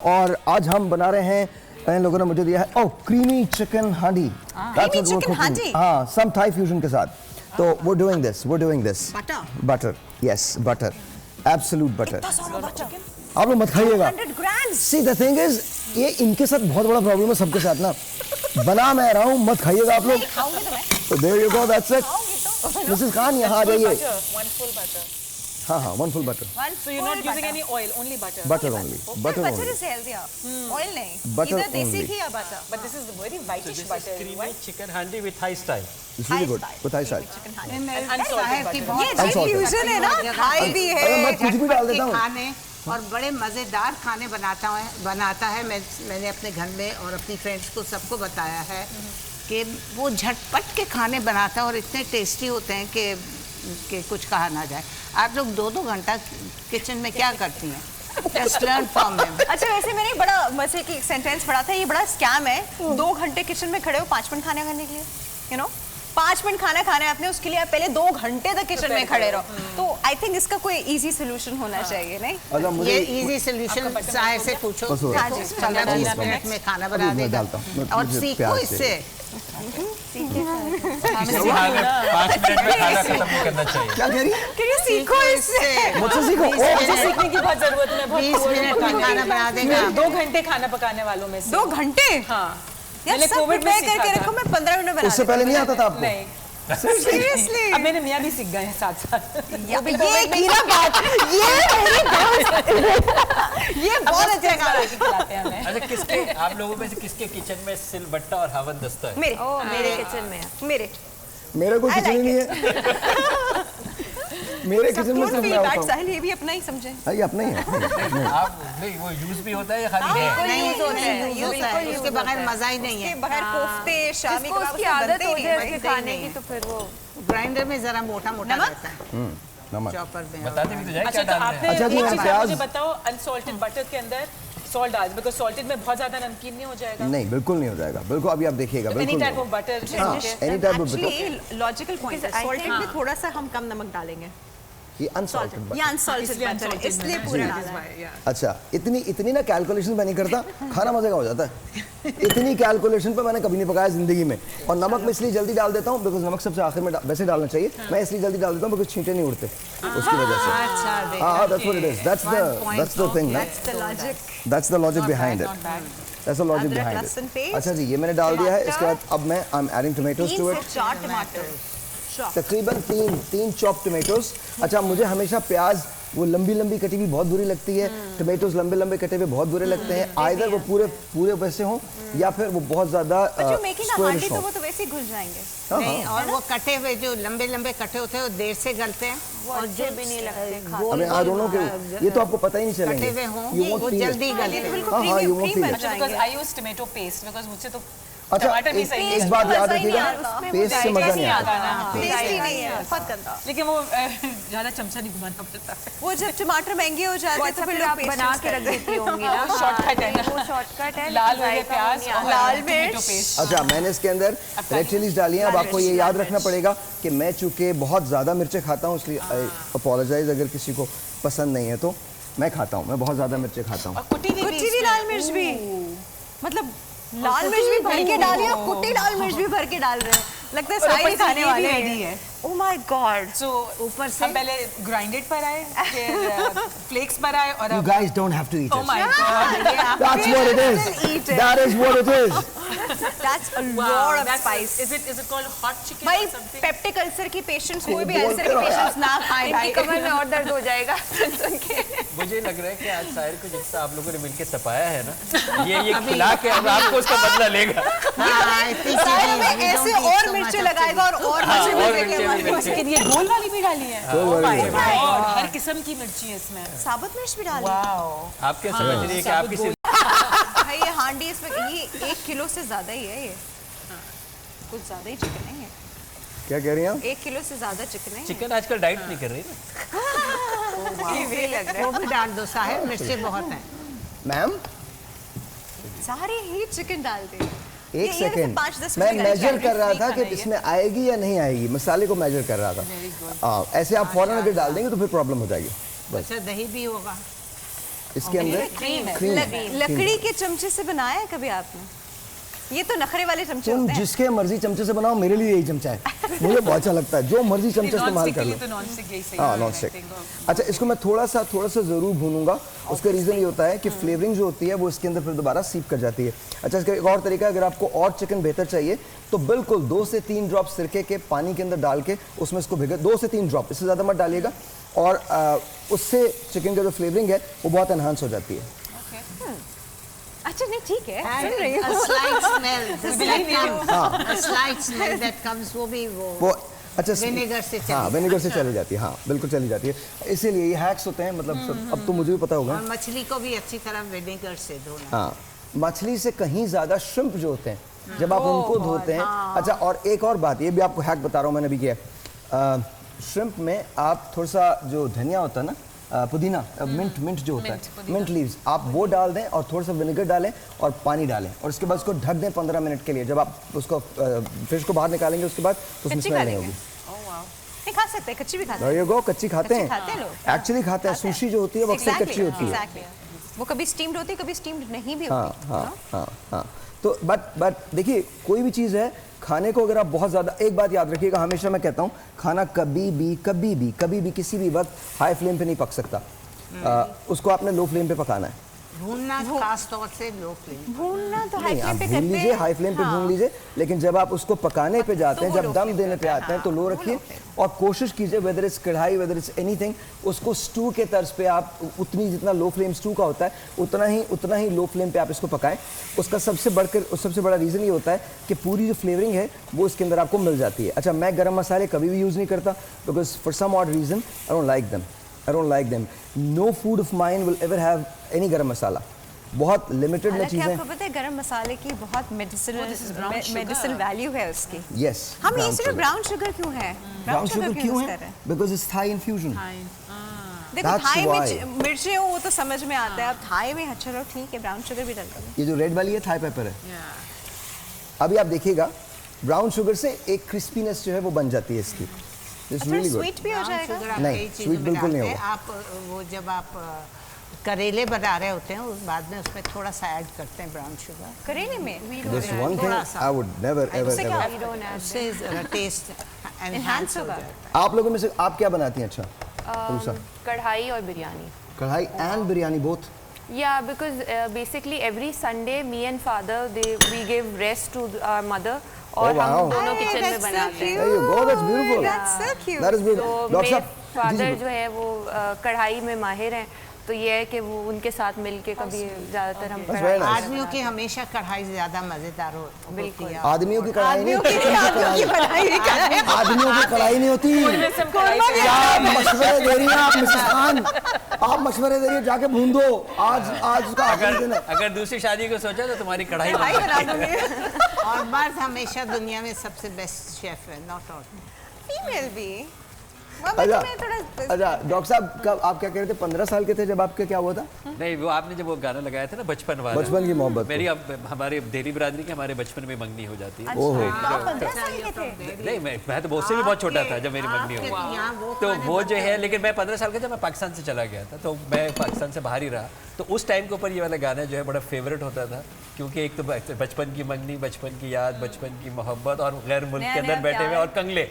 और आज हम बना रहे हैं, इन लोगों ने मुझे दिया है क्रीमी चिकन हांडी। क्रीमी चिकन हांडी, हाँ, सम थाई फ्यूजन के साथ। तो we're doing this butter, yes, butter, absolute butter। आप लोग मत खाइएगा। See the thing is, ये इनके साथ बहुत बड़ा प्रॉब्लम है सबके साथ ना, बना मैं रहा हूँ, मत खाइएगा आप लोग। तो there you go, that's it। Mrs Khan यहाँ आ जाइए। हाँ, one full butter। So you're not using any oil, only butter। Butter only, butter only। Butter is healthier, oil नहीं। Butter इधर देसी only। घी या butter। But this is very whitish butter। Creamy chicken handi with Thai style। It's really good, with Thai style। Unsalted butter। ये जी fusion है ना, Thai भी है। मैं कुछ भी डाल देता हूँ। खाने और बड़े मज़ेदार खाने बनाता है। मैंने अपने घर में और अपनी फ्रेंड्स को सबको बताया है कि वो झटपट के खाने बनाता है और इतने टेस्टी होते हैं कि कुछ कहा ना जाए। आप लोग 2-2 घंटा किचन में क्या करती हैं? Just learn from him। अच्छा, वैसे मैंने एक बड़ा मजे की एक सेंटेंस पढ़ा था, ये बड़ा स्कैम है। 2 घंटे किचन में खड़े हो 5 मिनट खाना खाने के लिए, you know? 5 मिनट खाना खाना है आपने, उसके लिए आप पहले 2 घंटे तक किचन में खड़े रहो। तो आई थिंक इसका कोई इजी सोल्यूशन होना चाहिए, नहीं? ये इजी सोल्यूशन साहिर से पूछो। 15-20 मिनट में खाना बना देगा और सीखो इससे। 5 मिनट में खाना खत्म नहीं करना चाहिए। क्या कह रही है? कि ये सीखो इससे। मुझसे सीखो। मुझे सीखने की बहुत जरूरत है। 20 मिनट में खाना बना देगा। 2 घंटे खाना पकाने वालों में से। 2 घंटे? हाँ। यार सब प्रिपेयर करके रखो, मैं 15 मिनट में बना। उससे पहले नहीं आता था आपको? नहीं। सीरियसली? अब मेरे मियाँ भी सीख गए हैं साथ-साथ। ये कीड़ा बात, ये बहुत अच्छा खाना खिलाते हैं हमें। अच्छा, किसके आप लोगों में से किसके किचन में सिलबट्टा और हवन दस्ता है? मेरे किचन में है। मेरे को किचन ही नहीं है। मेरे किचन में सिर्फ मैं होता हूँ। साहिल ये भी अपना ही समझे। हाँ, ये अपना ही है। आप नहीं, वो यूज भी होता है या खाली है? नहीं यूज होता है, उसके बगैर मजा ही नहीं है। उसके बगैर कोफ्ते, शामी कबाब उसकी आदत हो जाए उसके खाने की तो फिर वो ग्राइंडर में जरा मोटा रहता है। नमक। चॉपर में बताते भी तो जाए अच्छा, क्या तो डाल रहे आपने हैं। अच्छा जी, एक चीज़ प्याज। मुझे बताओ, अनसॉल्टेड बटर के अंदर सॉल्ट डाल, बिकॉज़ सॉल्टेड में बहुत ज्यादा नमकीन नहीं हो जाएगा? नहीं, बिल्कुल नहीं हो जाएगा। बिल्कुल, अभी आप देखिएगा। एनी बिल्कुल type of butter any type of butter. Actually logical point है, सॉल्टेड में थोड़ा सा हम कम नमक डालेंगे। ये अनसॉल्टेड बटर। ये अनसॉल्टेड बटर है, इसलिए पूरा डाला है। अच्छा, इतनी ना कैलकुलेशन मैं नहीं करता, खाना मजे का हो जाता है। इतनी कैलकुलेशन पे मैंने कभी नहीं पकाया जिंदगी में। और नमक मैं इसलिए जल्दी डाल देता हूँ, बिकॉज नमक सबसे आखिर में वैसे डालना चाहिए। मैं इसलिए जल्दी डाल देता हूँ बिकॉज छींटे नहीं उड़ते उसकी वजह से। हाँ, that's what it is। That's the thing, ना? That's the logic behind it। That's the logic behind it। अच्छा जी, ये मैंने डाल दिया है। इसके बाद अब मैं I'm adding tomatoes to it। 4 टमाटर तकरीबन 3 चॉप टमेटोज। अच्छा, मुझे हमेशा प्याज वो लंबी कटी हुई बहुत बुरी लगती है, टमेटोज लंबे कटे हुए बहुत बुरे लगते हैं। आइदर वो पूरे वैसे हों या फिर वो बहुत ज्यादा स्क्वायरिश हों। तो वो तो वैसे ही घुल जाएंगे। नहीं, और वो कटे हुए जो लंबे कटे होते हैं वो देर से गलते हैं और जो भी नहीं लगते। I don't know, ये तो आपको पता ही नहीं चलेंगे। कटे हुए हों वो जल्दी गलते हैं। बिल्कुल क्रीमी बन जाएंगे। Because I use tomato paste, because मुझसे तो अच्छा, टमाटर भी सही है। एक बात याद रखिएगा, पेस्ट से मजा नहीं आता। टेस्टी नहीं है, बहुत गंदा। लेकिन वो ज़्यादा चमचा नहीं घुमाना पड़ता। वो जब टमाटर महंगे हो जाते हैं तो फिर आप बना के रख देती होंगी ना। शॉर्टकट है ना, वो शॉर्टकट है। लाल वाले प्याज और लाल टोमेटो मिर्च। पेस्ट। अच्छा, मैंने इसके अंदर रेड चिलीज डाली हैं। अब आपको ये याद रखना पड़ेगा कि मैं चूंकि बहुत ज़्यादा मिर्चें खाता हूँ, इसलिए अपोलोजाइज अगर किसी को पसंद नहीं है तो। मैं खाता हूँ, मैं बहुत ज़्यादा मिर्चें खाता हूँ। और कुटी हुई लाल मिर्च भी, मतलब लाल मिर्च भी भर के डाली और कुटी लाल मिर्च भी भर के डाल रहे हैं। लगता है सारे खाने वाले हैं। Oh my God. सो ऊपर से हम पहले ग्राइंडेड पर आए, फिर फ्लेक्स पर आए और You guys don't have to eat oh it। My God, That's what it is। Eat it। That is what it is। That's a lot of spice। Is it called hot chicken भाई, or something? Peptic ulcer की patients, कोई भी ulcer के patients ना खाएं भाई। इनकी कमर में और दर्द हो जाएगा सुन के। मुझे लग रहा है कि आज साहिर को जितना आप लोगों ने मिलके तपाया है ना, ये खिला के अब आपको उसका बदला लेगा। ऐसे और मिर्चें लगाएगा और मिर्चें। लेकिन ये गोल वाली भी डाली है। गोल वाली Oh my God, हर किस्म की मिर्ची है इसमें। साबुत मिर्च भी डाली। वाओ। आप क्या समझ रही है कि आपकी भाई ये हांडी इसमें ये 1 किलो से ज्यादा ही है। ये कुछ ज्यादा ही चिकन है। ये क्या कह रही हैं आप? 1 किलो से ज्यादा चिकन है। चिकन आजकल डाइट नहीं कर रही ना। ये लग रहा है। वो भी डाल दो साहिर, मिर्चें बहुत हैं। मैम, सारे ही चिकन डाल दे। एक सेकेंड, मैं मेजर कर रहा था कि इसमें आएगी या नहीं आएगी, मसाले को मेजर कर रहा था। ऐसे आप फौरन अगर डाल देंगे तो फिर प्रॉब्लम हो जाएगी। अच्छा, दही भी होगा। इसके अंदर क्रीम लकड़ी के चमचे से बनाया है कभी आपने? ये तो नखरे वाले चमचे तुम होते हैं। जिसके मर्जी चमचे से बनाओ, मेरे लिए यही चमचा है, मुझे बहुत अच्छा लगता है, जो मर्जी चमचे इस्तेमाल कर लो। हाँ, नॉन स्टिक। अच्छा, इसको मैं थोड़ा सा ज़रूर भूनूंगा। उसका रीज़न ये होता है कि फ्लेवरिंग जो होती है वो इसके अंदर फिर दोबारा सीप कर जाती है। अच्छा, इसका एक और तरीका, अगर आपको और चिकन बेहतर चाहिए तो बिल्कुल 2 से 3 ड्रॉप सिरके के पानी के अंदर डाल के उसमें इसको भिगो, 2 से 3 ड्रॉप, इससे ज़्यादा मत डालिएगा, और उससे चिकन का जो फ्लेवरिंग है वो बहुत एनहांस हो जाती है। अच्छा, नहीं ठीक है, And सुन रही हूँ। a slight smell, a slight smell that comes, वो अच्छा विनेगर से चली हाँ, विनेगर से चली जाती है, हाँ बिल्कुल चली जाती है। इसीलिए ये हैक्स होते हैं, मतलब अब तो मुझे भी पता होगा। और मछली को भी अच्छी तरह विनेगर से धोना। हाँ, मछली से कहीं ज़्यादा श्रिम्प जो होते हैं जब आप उनको धोते हैं। अच्छा, और एक और बात, ये भी आपको हैक बता रहा हूँ, मैंने भी किया है। श्रिम्प में आप थोड़ा सा जो धनिया होता है ना, पुदीना, मिंट जो होता है, मिंट लीव्स, आप वो डाल दें और थोड़ा सा विनेगर डालें और पानी डालें, और उसके बाद उसको ढक दें 15 मिनट के लिए। जब आप उसको फिश को बाहर निकालेंगे उसके बाद तो उसमें स्मेल नहीं होगी। नहीं, खा सकते हैं, कच्ची भी खाते हैं। There you go, कच्ची खाते कच्ची खाते हैं हैं, लोग। एक्चुअली खाते हैं। सुशी जो होती है वो अक्सर कच्ची होती है। Exactly. वो कभी स्टीम्ड होती है, कभी स्टीम्ड नहीं भी होती। हाँ। तो बट देखिए, कोई भी चीज़ है, खाने को अगर आप बहुत ज़्यादा, एक बात याद रखिएगा, हमेशा मैं कहता हूँ, खाना कभी भी किसी भी वक्त हाई फ्लेम पे नहीं पक सकता। उसको आपने लो फ्लेम पे पकाना है। भूनना खास तौर से लो फ्लेम। भूनना तो हाई नहीं, आप फ्लेम पे भून करते लीजिए, हैं। हाई फ्लेम पे भून लीजिए, लेकिन जब आप उसको पकाने पे जाते हैं, जब दम देने पे आते हैं तो लो रखिए, और कोशिश कीजिए वेदर इट्स कढ़ाई, वेदर इट्स एनीथिंग, उसको स्टू के तर्ज पे आप उतनी, जितना लो फ्लेम स्टू का होता है उतना ही लो फ्लेम पे आप इसको पकाएं। उसका सबसे बड़ा रीज़न ये होता है कि पूरी जो फ्लेवरिंग है वो इसके अंदर आपको मिल जाती है। अच्छा, मैं गरम मसाले कभी भी यूज़ नहीं करता, because for some odd reason I don't like them. No food of mine will ever have any garam masala. बहुत लिमिटेड में हालांकि चीज़ें। आपको पता है गरम मसाले की बहुत मेडिसिनल वैल्यू है उसकी। यस, हम ये सिर्फ ब्राउन शुगर क्यों है? ब्राउन शुगर क्यों use है? कर रहे हैं? Because it's Thai infusion. देखो, That's थाई why. में मिर्चें हो वो तो समझ में आता है, अब थाई में अच्छा चलो ठीक है, ब्राउन शुगर भी डाल दो। ये जो रेड वाली है थाई पेपर है। अभी आप देखिएगा, ब्राउन शुगर से एक क्रिस्पीनेस जो है वो बन जाती है इसकी। It's really good. स्वीट भी हो जाएगा। नहीं, sweet बिल्कुल नहीं होगा। आप वो जब आप करेले बना रहे होते हैं, उस बाद में उसमें थोड़ा सा ऐड करते हैं ब्राउन शुगर। करेले में दिस वन थिंग थोड़ा सा। आई वुड नेवर एवर उससे क्या एवर। उससे टेस्ट एनहांस हो होगा। जाता है। आप लोगों में से आप क्या बनाती हैं? अच्छा, दूसरा कढ़ाई और बिरयानी। कढ़ाई and biryani both. Yeah, because basically every Sunday me and father we give rest to our mother और wow. हम दोनों Hey, किचन में that's so बनाते हैं। There you go, that's beautiful. That's so cute. That is तो beautiful. Doctor मेरे साहब, जी, father जी, जो है वो कढ़ाई में माहिर हैं, तो ये है कि वो उनके साथ मिलके कभी ज़्यादातर हम That's कढ़ाई very nice. आदमियों की हमेशा कढ़ाई ज्यादा मजेदार होती है। आदमियों की कढ़ाई नहीं, आदमियों की बनाई आदमियों की कढ़ाई नहीं होती। क्या आप मशवरे दे रही हैं आप मिसेस खान? आप मशवरे दे रही हैं, जाके भून दो। आज उसका आखिरी दिन है। अगर दूसरी शादी को सोचा तो तुम्हारी कढ़ाई कढ़ाई बन बना दूंगी। और मर्द हमेशा दुनिया में सबसे बेस्ट शेफ है, नॉट ऑल। फीमेल भी। अच्छा, डॉक्टर साहब, कब आप क्या कह रहे थे? 15 साल के थे जब आपके क्या हुआ था? नहीं, वो आपने जब वो गाना लगाया था ना बचपन वाला, बचपन की मोहब्बत। मेरी अब हमारे देरी बिरादरी के हमारे बचपन में मंगनी हो जाती है। ओहो, आप 15 साल के थे? नहीं, मैं तो उससे भी बहुत छोटा था जब मेरी मंगनी हुई। यहाँ तो वो जो है, लेकिन मैं 15 साल का जब मैं पाकिस्तान से चला गया था, तो मैं पाकिस्तान से बाहर ही रहा, तो उस टाइम के ऊपर ये वाला गाना जो है बड़ा फेवरेट होता था, क्योंकि एक तो बचपन की मंगनी, बचपन की याद, बचपन की मोहब्बत, और गैर मुल्क के अंदर बैठे हुए और कंगले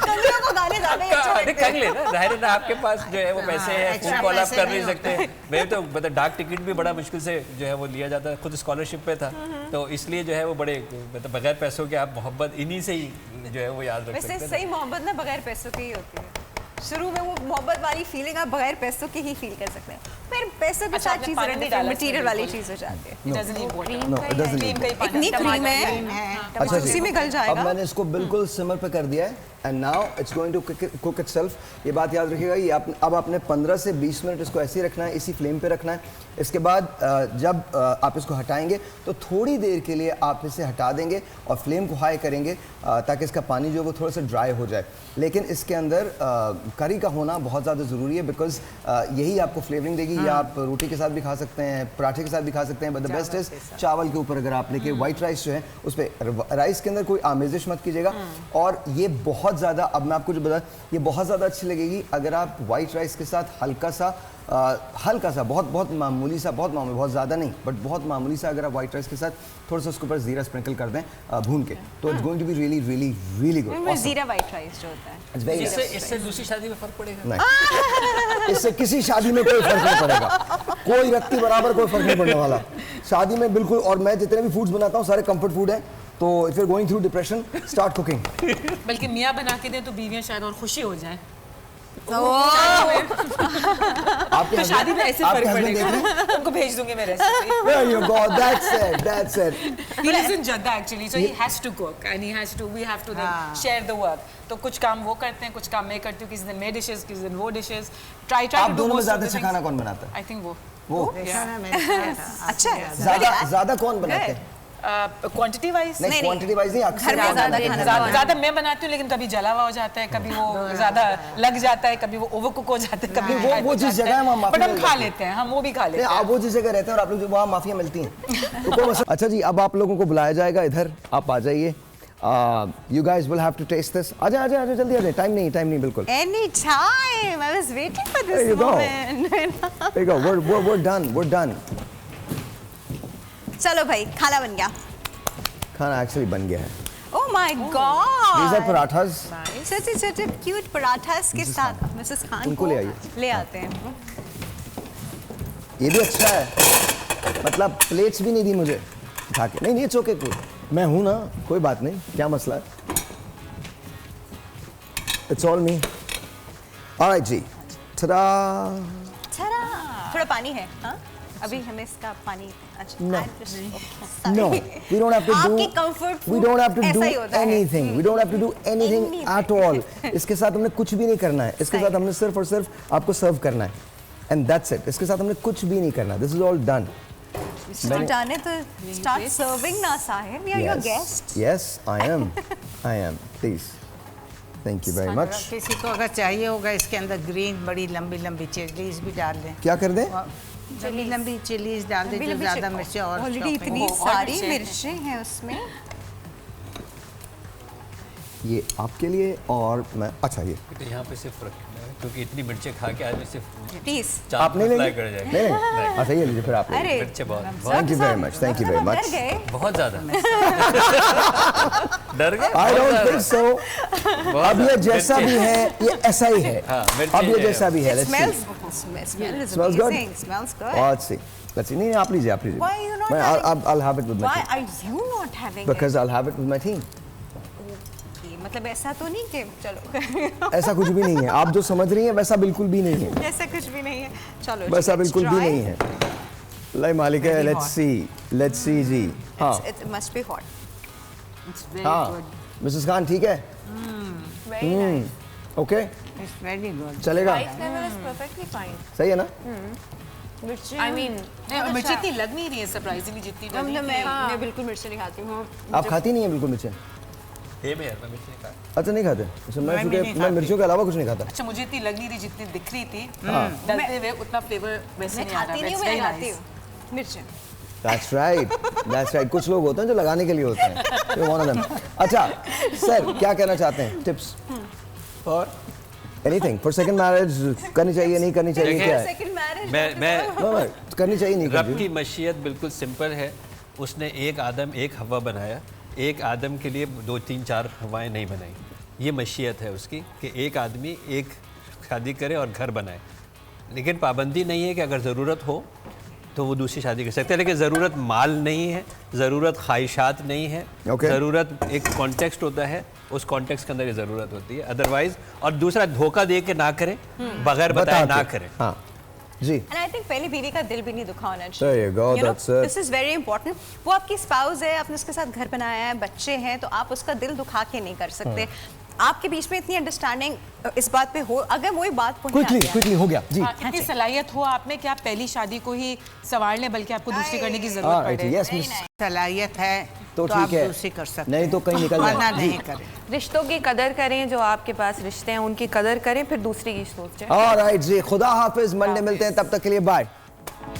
कंगलियों को गाने ज़्यादा ही अच्छे अरे लगते हैं। कंगले ना, जाहिर है ना, आपके पास जो है वो पैसे हैं, extra फोन कॉल आप पैसे कर नहीं नहीं सकते। मैं तो मतलब डाक टिकट भी बड़ा मुश्किल से जो है वो लिया जाता है, खुद स्कॉलरशिप पे था, तो इसलिए जो है वो बड़े मतलब बगैर पैसों के आप मोहब्बत इन्हीं से ही जो है वो याद रख वैसे सकते हैं। सही मोहब्बत ना बगैर पैसों की ही होती है। शुरू में वो मोहब्बत वाली फीलिंग आप बगैर पैसों की ही फील कर सकते हैं, फिर पैसों के अच्छा, साथ आपने चीज़ पानी नहीं डाला मटेरियल इसमें, वाली बिल्कुल। चीज़ हो जाती है। It doesn't need water. No, it doesn't need Cream का ही पानी, इतनी क्रीम है, अच्छा उसी में गल अब जाएगा। मैंने इसको बिल्कुल सिमर पे कर दिया है, and now it's going to cook itself. ये बात याद रखिएगा, ये अब आपने 15 से 20 मिनट इसको ऐसे ही रखना है, इसी फ्लेम पे रखना है। इसके बाद जब आप इसको हटाएंगे तो थोड़ी देर के लिए आप इसे हटा देंगे और फ्लेम को हाई करेंगे, ताकि इसका पानी जो है वो थोड़ा सा ड्राई हो जाए। लेकिन इसके अंदर करी का होना बहुत ज़्यादा ज़रूरी है, बिकॉज यही आपको फ्लेवरिंग देगी। या आप रोटी के साथ भी खा सकते हैं, पराठे के साथ भी खा सकते हैं, बट द बेस्ट इज चावल के ऊपर अगर आप लेके वाइट राइस जो है उस पर, राइस के अंदर कोई आमेजिश मत कीजिएगा। और ये बहुत बहुत ज़्यादा, अब मैं आपको जो बता, ये बहुत ज़्यादा अच्छी लगेगी अगर आप वाइट राइस के साथ हल्का सा बहुत मामूली सा, बहुत ज़्यादा नहीं बट बहुत मामूली सा, अगर आप वाइट राइस के साथ थोड़ा सा उसके ऊपर जीरा स्प्रिंकल कर दें भून के, तो it's going to be really really really good. Jeera white rice जो होता है, इट्स वेरी नाइस। इससे दूसरी शादी में फर्क पड़ेगा? नहीं, इससे किसी शादी में कोई फर्क नहीं पड़ेगा, कोई रत्ती बराबर कोई फर्क नहीं पड़ने वाला शादी में, बिल्कुल। और मैं जितने भी फूड्स बनाता हूँ सारे कंफर्ट फूड हैं, तो if you are going through depression start cooking. बल्कि मियाँ बना के दें तो बीवियाँ शायद और खुशी हो जाएं। आपके तो शादी में ऐसे फर्क husband पड़ेगा। देख रहे हैं? उनको भेज दूंगी मैं recipe. There you go, that's it. He lives in Jeddah actually, so he has to cook and we have to then share the work. तो कुछ काम वो करते हैं, कुछ काम मैं करती हूँ, किसी दिन मैं डिशेस, किसी दिन वो डिशेस। Try आप to do दोनों में most of ज़्यादा the अच्छा things. खाना कौन बनाता है? I think वो। देखा ना मैंने, अच्छा है। ज़्यादा कौन बनाते हैं? क्वांटिटी वाइज नहीं, क्वांटिटी वाइज नहीं, अक्सर घर में ज़्यादा खाना ज्यादा मैं बनाती हूँ, लेकिन कभी जला हुआ हो जाता है, कभी वो ज्यादा लग जाता है, कभी वो ओवर कुक हो जाता है, कभी वो जिस जगह है वहाँ माफी बट हम मिल खा जाती है। लेते हैं, हम वो भी खा लेते नहीं, हैं। आप वो जिस जगह रहते हैं और आप लोग वहाँ माफिया मिलती हैं, तो कोई मसला। अच्छा जी, अब आप लोगों को बुलाया जाएगा इधर, आप आ जाइए। You guys will have to taste this. आजा जल्दी आजा, टाइम नहीं बिल्कुल। Anytime, I was waiting for There this you go. moment. There you go, we're done. चलो भाई, खाना बन गया। खाना एक्चुअली बन गया है। Oh my God! These are parathas. छोटे क्यूट पराठास के साथ मिसेस खान उनको ले आइए। ले आते हैं। ये भी अच्छा है, मतलब प्लेट्स भी नहीं दी मुझे उठा के। नहीं इट्स ओके, मैं हूं ना, कोई बात नहीं, क्या मसला है। It's all me. ऑलराइट जी, टडा। थोड़ा पानी है, हाँ? अभी हमें इसका पानी अच्छा No. okay, No, sorry. we don't have to आपकी do. comfort We food don't have to ऐसा do ही होता है। anything. We don't have to do anything at all. इसके साथ हमने कुछ भी नहीं करना है। इसके सही। साथ हमने सिर्फ और सिर्फ आपको सर्व करना है। And that's it. इसके साथ हमने कुछ भी नहीं करना। This is all done. जाने तो start serving ना Sahir, we are your guest. Yes, I am. Please. Thank you very much. किसी को अगर चाहिए होगा इसके अंदर ग्रीन बड़ी लंबी चिलीज भी डाल दें, क्या कर दें? लंबी चिलीज डाल दें जो ज़्यादा मिर्चें और ऑलरेडी chopping इतनी हो। सारी मिर्चें हैं उसमें। ये आपके लिए और मैं, अच्छा ये तो यहाँ पे सिर्फ रखना है, क्योंकि इतनी मिर्चें खा के आदमी सिर्फ प्लीज। चार आप नहीं अप्लाई लेंगे? कर जाएगा। नहीं, अच्छा ये लीजिए फिर आप अरे मिर्चें बहुत Thank you very much. Thank you very much. डर गए। बहुत ज़्यादा डर गए। I don't think so. अब ये जैसा भी है ये ऐसा ही है। हाँ, मिर्ची अब ये है। जैसा भी है। Let's see. Smells good? amazing. Smells good. Let's see. नहीं आप लीजिए आप लीजिए। Why are you not मैं having- I'll have it with my Why team. are you not having Because I'll have it with my team. it? मतलब ऐसा तो नहीं कि चलो ऐसा कुछ भी नहीं है, आप जो समझ रही हैं वैसा बिल्कुल भी नहीं है, ऐसा कुछ भी नहीं है, चलो वैसा let's बिल्कुल भी try. नहीं है। लाई मालिक है, let's see जी। हाँ It must be hot. It's very हाँ, good. मिसेस खान ठीक है? Very nice. Okay, It's very good. चलेगा, Rice level is perfectly fine. सही है ना? I mean, मिर्ची इतनी लग नहीं रही है सरप्राइजिंगली जितनी डली थी। मैं बिल्कुल मिर्ची नहीं खाती हूँ। आप खाती नहीं है बिल्कुल मिर्चें? ये में यार मैं मिर्ची नहीं खाता। अच्छा नहीं खाते? अच्छा मैं भी नहीं मैं खाती। मिर्चों के अलावा कुछ नहीं खाता। अच्छा मुझे इतनी लग नहीं रही जितनी दिख रही थी, डलते हुए उतना फ्लेवर वैसे मैं नहीं आ रहा। खाती नहीं हूँ, It's मैं very खाती nice. हूँ मिर्ची। That's right. कुछ लोग होते हैं जो लगाने के लिए होते हैं। You're one of them. अच्छा, सर क्या कहना चाहते हैं? टिप्स और एनीथिंग फॉर सेकंड मैरिज, करनी चाहिए नहीं करनी चाहिए, देखिए, क्या है? Second marriage. मैं करनी चाहिए नहीं रब करनी की मशीयत बिल्कुल सिंपल है। उसने एक आदम एक हवा बनाया, एक आदम के लिए 2 3 4 हवाएं नहीं बनाई। ये मशीयत है उसकी कि एक आदमी एक शादी करे और घर बनाए, लेकिन पाबंदी नहीं है कि अगर ज़रूरत हो तो वो दूसरी शादी कर सकते हैं, लेकिन ज़रूरत माल नहीं है, ज़रूरत ख्वाहिशात नहीं है, Okay. ज़रूरत एक कॉन्टेक्स्ट होता है, उस कॉन्टेक्स्ट के अंदर ये ज़रूरत होती है। अदरवाइज, और दूसरा धोखा दे के ना करें, बगैर बताए ना करें। हाँ जी, And I think पहली बीवी का दिल भी नहीं दुखा होना There चाहिए। you go, that's it. This is very important. वो आपकी स्पाउस है, आपने उसके साथ घर बनाया है, बच्चे हैं, तो आप उसका दिल दुखा के नहीं कर सकते। आपके बीच में इतनी अंडरस्टैंडिंग इस बात पे हो, अगर वही बात पहुंच क्विकली हो गया जी। हाँ, इतनी सलाहियत हो आप में कि आप पहली शादी को ही संवार लें, बल्कि आपको दूसरी करने की हाँ जरूरत पड़े। यस मिस, सलाहियत है तो तो आप ठीक है, दूसरी कर सकते नहीं तो कहीं निकल वरना जाए। नहीं करें। रिश्तों की कदर करें, जो आपके पास रिश्ते हैं उनकी कदर करें, फिर दूसरी की सोचें। ऑलराइट जी, खुदा हाफिज, मंडे मिलते हैं, तब तक के लिए बाय।